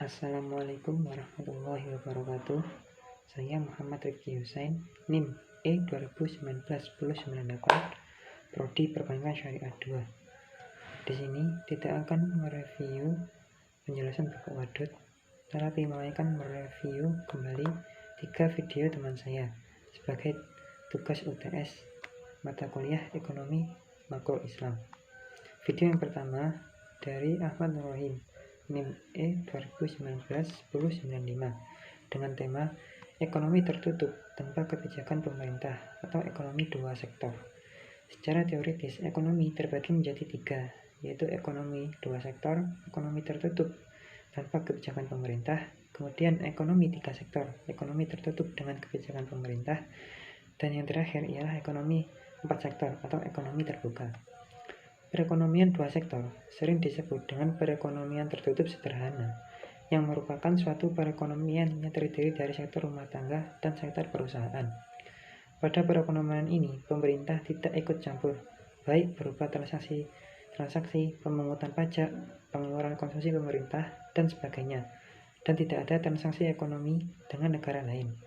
Assalamualaikum warahmatullahi wabarakatuh. Saya Muhammad Rifki Husain, NIM E 2019-1098, Prodi Perbankan Syariah 2. Di sini tidak akan mereview penjelasan buku Wadud, tetapi melainkan mereview kembali 3 video teman saya sebagai tugas UTS mata kuliah Ekonomi Makro Islam. Video yang pertama dari Ahmad Nurrohim, NIM E 2019-1095, dengan tema Ekonomi Tertutup Tanpa Kebijakan Pemerintah atau Ekonomi Dua Sektor. Secara teoritis, ekonomi terbagi menjadi 3, yaitu ekonomi dua sektor, ekonomi tertutup tanpa kebijakan pemerintah, kemudian ekonomi 3 sektor, ekonomi tertutup dengan kebijakan pemerintah, dan yang terakhir ialah ekonomi 4 sektor atau ekonomi terbuka. Perekonomian dua sektor sering disebut dengan perekonomian tertutup sederhana, yang merupakan suatu perekonomian yang terdiri dari sektor rumah tangga dan sektor perusahaan. Pada perekonomian ini, pemerintah tidak ikut campur, baik berupa transaksi, pemungutan pajak, pengeluaran konsumsi pemerintah, dan sebagainya, dan tidak ada transaksi ekonomi dengan negara lain.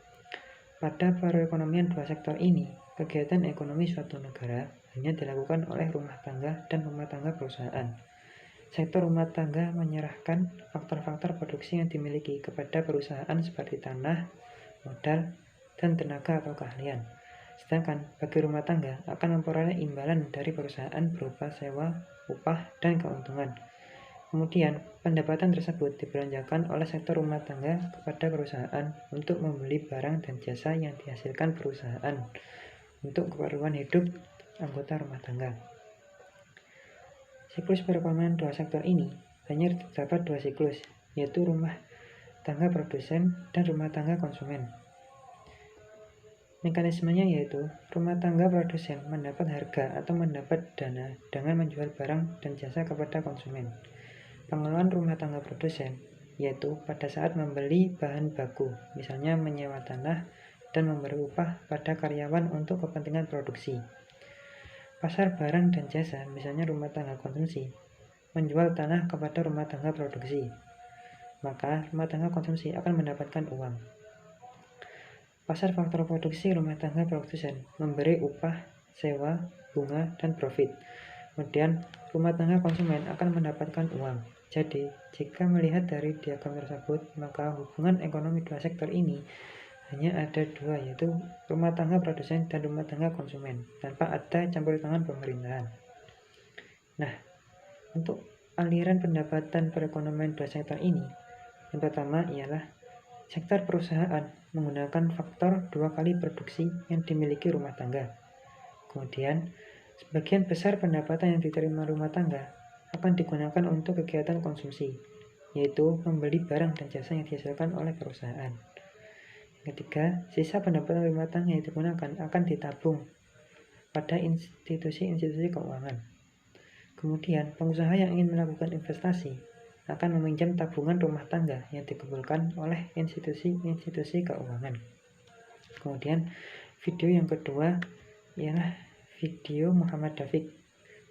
Pada perekonomian dua sektor ini, kegiatan ekonomi suatu negara hanya dilakukan oleh rumah tangga dan rumah tangga perusahaan. Sektor rumah tangga menyerahkan faktor-faktor produksi yang dimiliki kepada perusahaan seperti tanah, modal, dan tenaga atau keahlian. Sedangkan bagi rumah tangga akan memperoleh imbalan dari perusahaan berupa sewa, upah, dan keuntungan. Kemudian, pendapatan tersebut dibelanjakan oleh sektor rumah tangga kepada perusahaan untuk membeli barang dan jasa yang dihasilkan perusahaan untuk keperluan hidup anggota rumah tangga. Siklus perekonomian dua sektor ini hanya terdapat 2 siklus, yaitu rumah tangga produsen dan rumah tangga konsumen. Mekanismenya yaitu rumah tangga produsen mendapat harga atau mendapat dana dengan menjual barang dan jasa kepada konsumen. Pengeluaran rumah tangga produsen yaitu pada saat membeli bahan baku, misalnya menyewa tanah dan memberi upah pada karyawan untuk kepentingan produksi. Pasar barang dan jasa, misalnya rumah tangga konsumsi, menjual tanah kepada rumah tangga produksi, maka rumah tangga konsumsi akan mendapatkan uang. Pasar faktor produksi rumah tangga produsen memberi upah, sewa, bunga, dan profit. Kemudian, rumah tangga konsumen akan mendapatkan uang. Jadi, jika melihat dari diagram tersebut, maka hubungan ekonomi dua sektor ini hanya ada 2, yaitu rumah tangga produsen dan rumah tangga konsumen, tanpa ada campur tangan pemerintahan. Nah, untuk aliran pendapatan perekonomian dua sektor ini, yang pertama ialah sektor perusahaan menggunakan faktor 2 kali produksi yang dimiliki rumah tangga. Kemudian, sebagian besar pendapatan yang diterima rumah tangga akan digunakan untuk kegiatan konsumsi, yaitu membeli barang dan jasa yang dihasilkan oleh perusahaan. Ketiga, sisa pendapatan rumah tangga yang digunakan akan ditabung pada institusi-institusi keuangan. Kemudian, pengusaha yang ingin melakukan investasi akan meminjam tabungan rumah tangga yang dikumpulkan oleh institusi-institusi keuangan. Kemudian, video yang kedua ialah video Muhammad Dafiq,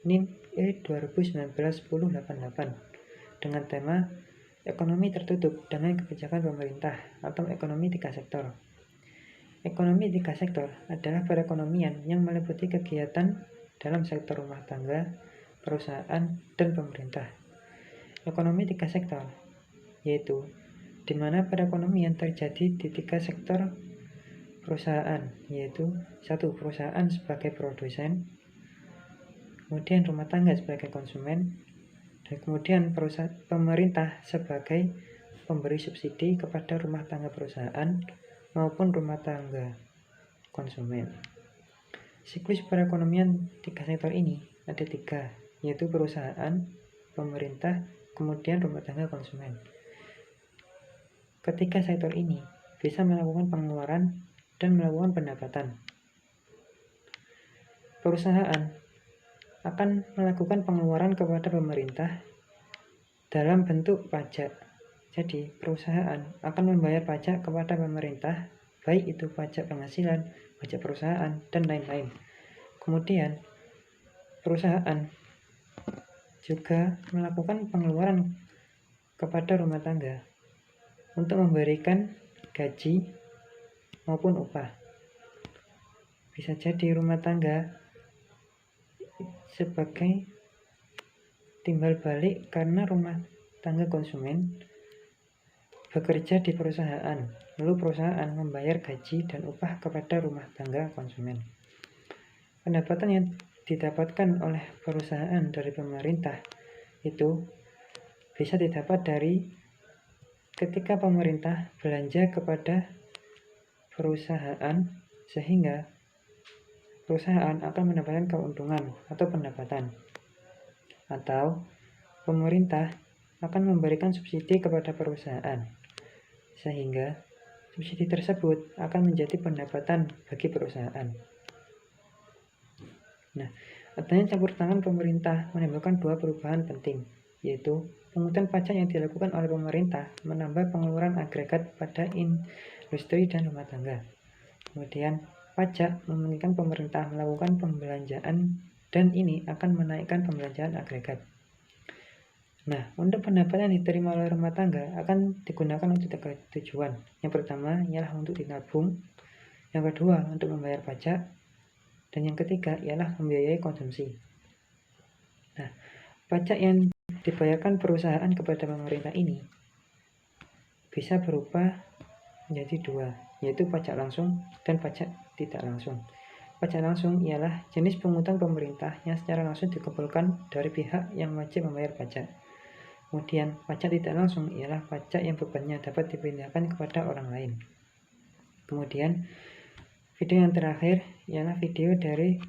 NIM E 2019-1088, dengan tema Ekonomi Tertutup dengan Kebijakan Pemerintah atau Ekonomi 3 Sektor. Ekonomi 3 sektor adalah perekonomian yang meliputi kegiatan dalam sektor rumah tangga, perusahaan, dan pemerintah. Ekonomi 3 sektor yaitu di mana perekonomian terjadi di 3 sektor perusahaan, yaitu 1. Perusahaan sebagai produsen, kemudian rumah tangga sebagai konsumen, dan kemudian pemerintah sebagai pemberi subsidi kepada rumah tangga perusahaan maupun rumah tangga konsumen. Siklus perekonomian 3 sektor ini ada 3, yaitu perusahaan, pemerintah, kemudian rumah tangga konsumen. Ketiga sektor ini bisa melakukan pengeluaran dan melakukan pendapatan. Perusahaan akan melakukan pengeluaran kepada pemerintah dalam bentuk pajak. Jadi, perusahaan akan membayar pajak kepada pemerintah, baik itu pajak penghasilan, pajak perusahaan, dan lain-lain. Kemudian, perusahaan juga melakukan pengeluaran kepada rumah tangga, untuk memberikan gaji maupun upah. Bisa jadi rumah tangga sebagai timbal balik karena rumah tangga konsumen bekerja di perusahaan, lalu perusahaan membayar gaji dan upah kepada rumah tangga konsumen. Pendapatan yang didapatkan oleh perusahaan dari pemerintah itu bisa didapat dari ketika pemerintah belanja kepada perusahaan, sehingga perusahaan akan mendapatkan keuntungan atau pendapatan, atau pemerintah akan memberikan subsidi kepada perusahaan, sehingga subsidi tersebut akan menjadi pendapatan bagi perusahaan. Nah, adanya campur tangan pemerintah menimbulkan dua perubahan penting, yaitu pungutan pajak yang dilakukan oleh pemerintah menambah pengeluaran agregat pada industri dan rumah tangga. Kemudian, pajak memungkinkan pemerintah melakukan pembelanjaan dan ini akan menaikkan pembelanjaan agregat. Nah, untuk pendapatan yang diterima oleh rumah tangga akan digunakan untuk tiga tujuan. Yang pertama ialah untuk ditabung, yang kedua untuk membayar pajak, dan yang ketiga ialah membiayai konsumsi. Nah, pajak yang dibayarkan perusahaan kepada pemerintah ini bisa berubah menjadi dua, yaitu pajak langsung dan pajak tidak langsung. Pajak langsung ialah jenis pungutan pemerintah yang secara langsung dikumpulkan dari pihak yang wajib membayar pajak. Kemudian, pajak tidak langsung ialah pajak yang bebannya dapat dipindahkan kepada orang lain. Kemudian, video yang terakhir ialah video dari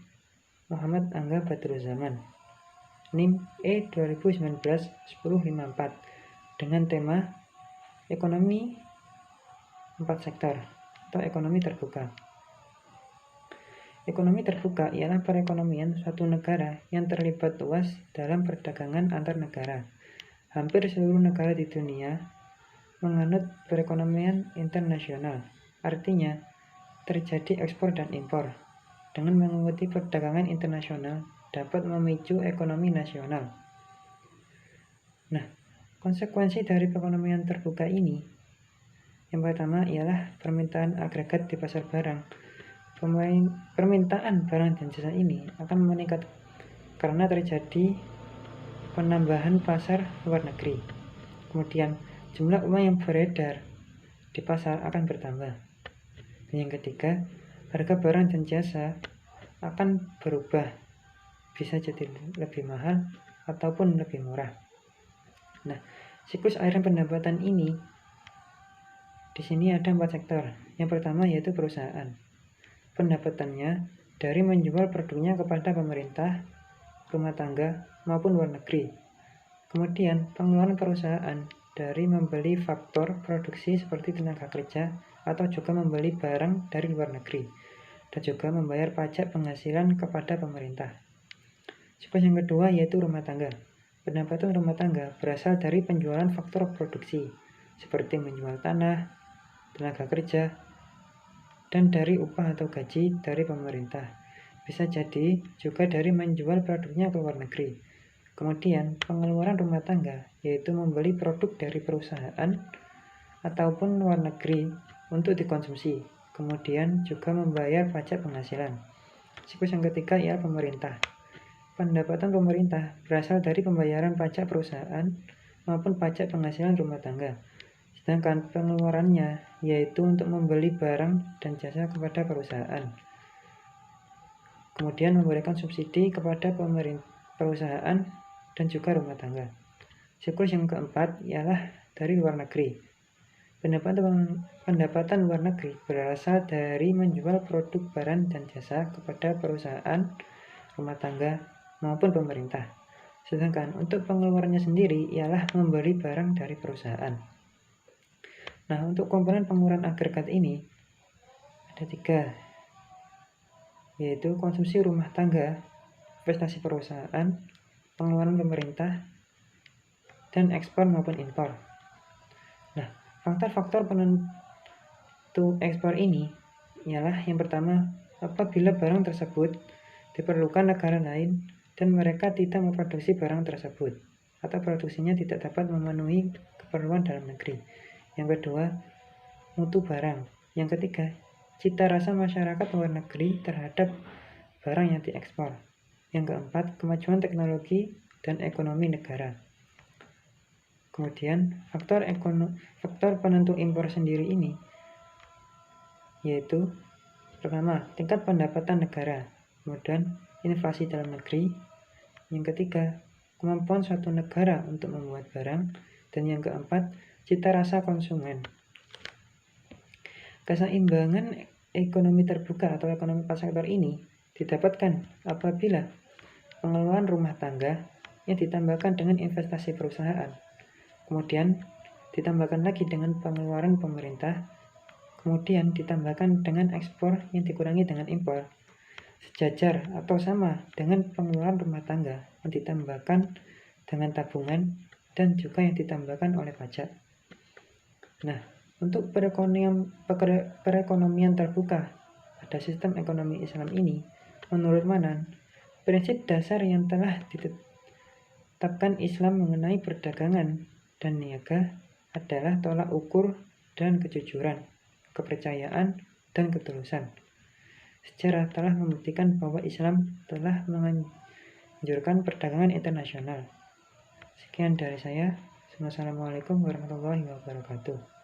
Muhammad Angga Badruzzaman, NIM E2019-1054, dengan tema ekonomi 4 sektor atau ekonomi terbuka. Ekonomi terbuka ialah perekonomian suatu negara yang terlibat luas dalam perdagangan antar negara. Hampir seluruh negara di dunia menganut perekonomian internasional, artinya terjadi ekspor dan impor. Dengan mengikuti perdagangan internasional dapat memicu ekonomi nasional. Nah, konsekuensi dari perekonomian terbuka ini, yang pertama ialah permintaan agregat di pasar barang. Permintaan barang dan jasa ini akan meningkat karena terjadi penambahan pasar luar negeri. Kemudian, jumlah uang yang beredar di pasar akan bertambah. Dan yang ketiga, harga barang dan jasa akan berubah, bisa jadi lebih mahal ataupun lebih murah. Nah, siklus aliran pendapatan ini di sini ada 4 sektor. Yang pertama yaitu perusahaan. Pendapatannya dari menjual produknya kepada pemerintah, rumah tangga, maupun luar negeri. Kemudian, pengeluaran perusahaan dari membeli faktor produksi seperti tenaga kerja atau juga membeli barang dari luar negeri, dan juga membayar pajak penghasilan kepada pemerintah. Siklus yang kedua yaitu rumah tangga. Pendapatan rumah tangga berasal dari penjualan faktor produksi, seperti menjual tanah, tenaga kerja, dan dari upah atau gaji dari pemerintah. Bisa jadi juga dari menjual produknya ke luar negeri. Kemudian, pengeluaran rumah tangga yaitu membeli produk dari perusahaan ataupun luar negeri untuk dikonsumsi. Kemudian juga membayar pajak penghasilan. Siklus yang ketiga ialah pemerintah. Pendapatan pemerintah berasal dari pembayaran pajak perusahaan maupun pajak penghasilan rumah tangga. Sedangkan pengeluarannya yaitu untuk membeli barang dan jasa kepada perusahaan. Kemudian memberikan subsidi kepada perusahaan dan juga rumah tangga. Siklus yang keempat ialah dari luar negeri. Pendapatan luar negeri berasal dari menjual produk barang dan jasa kepada perusahaan, rumah tangga, maupun pemerintah. Sedangkan untuk pengeluarannya sendiri ialah membeli barang dari perusahaan. Nah, untuk komponen pengeluaran agregat ini ada 3, yaitu konsumsi rumah tangga, investasi perusahaan, pengeluaran pemerintah, dan ekspor maupun impor. Nah, faktor-faktor penentu ekspor ini ialah yang pertama, apabila barang tersebut diperlukan negara lain dan mereka tidak memproduksi barang tersebut, atau produksinya tidak dapat memenuhi keperluan dalam negeri. Yang kedua, mutu barang. Yang ketiga, cita rasa masyarakat luar negeri terhadap barang yang diekspor. Yang keempat, kemajuan teknologi dan ekonomi negara. Kemudian, faktor penentu impor sendiri ini yaitu pertama, tingkat pendapatan negara, kemudian inflasi dalam negeri, yang ketiga, kemampuan suatu negara untuk membuat barang, dan yang keempat, cita rasa konsumen. Keseimbangan ekonomi terbuka atau ekonomi empat sektor ini didapatkan apabila pengelolaan rumah tangga yang ditambahkan dengan investasi perusahaan, kemudian ditambahkan lagi dengan pengeluaran pemerintah, kemudian ditambahkan dengan ekspor yang dikurangi dengan impor, sejajar atau sama dengan pengeluaran rumah tangga yang ditambahkan dengan tabungan dan juga yang ditambahkan oleh pajak. Nah, untuk perekonomian terbuka pada sistem ekonomi Islam ini, menurut Manan, prinsip dasar yang telah ditetapkan Islam mengenai perdagangan dan niaga adalah tolak ukur dan kejujuran, kepercayaan, dan ketulusan. Sejarah telah membuktikan bahwa Islam telah menganjurkan perdagangan internasional. Sekian dari saya. Wassalamualaikum warahmatullahi wabarakatuh.